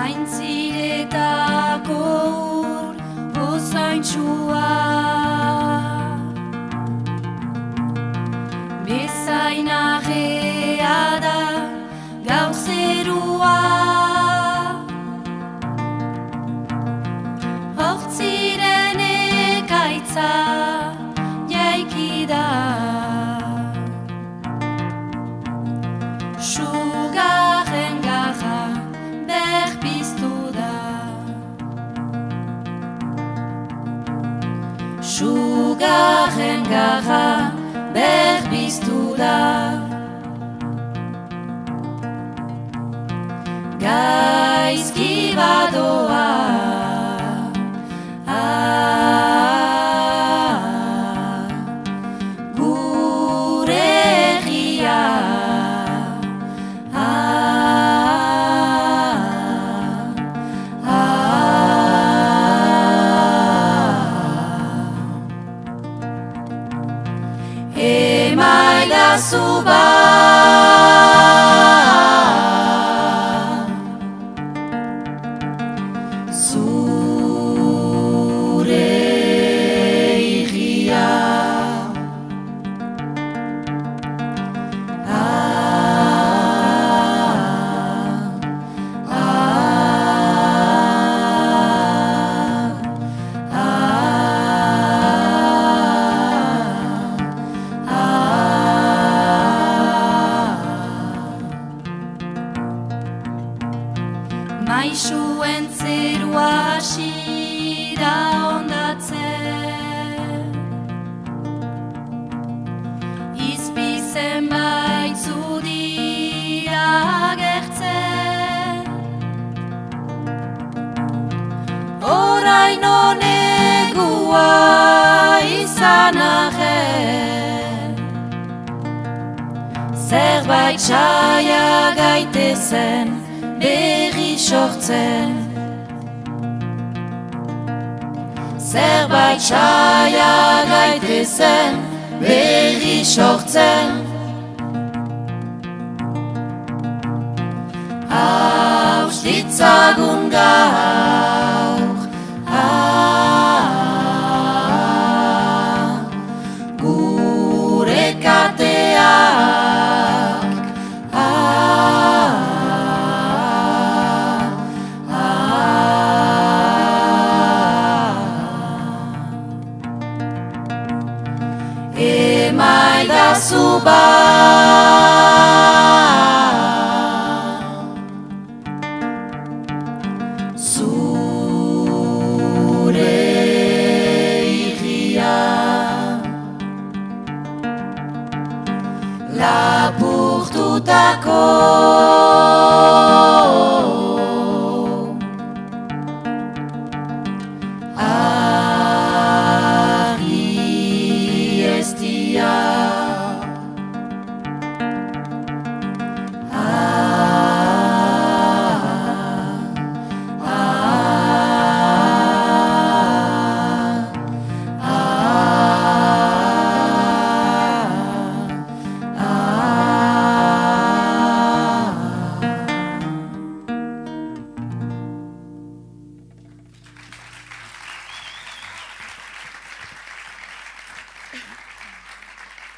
Aintziretako ur gozaintsua, bezain arrea da gaur zerua, hortziren ekaitza jaiki da, sugarren garra berpiztu da, sugarren garra berpiztu da, gaizki badoa, gure herria, emaidazu zure irria, maisuen zerua hasi da ondatzen, izpi zenbait zudia agertzen, oraino negua izan arren, zerbait saia gaitezen berri sortzen, zerbait saia gaitezen berri sortzen, haus ditzagun gaur, gure kateak, emaidazu zure irria, lapurtutako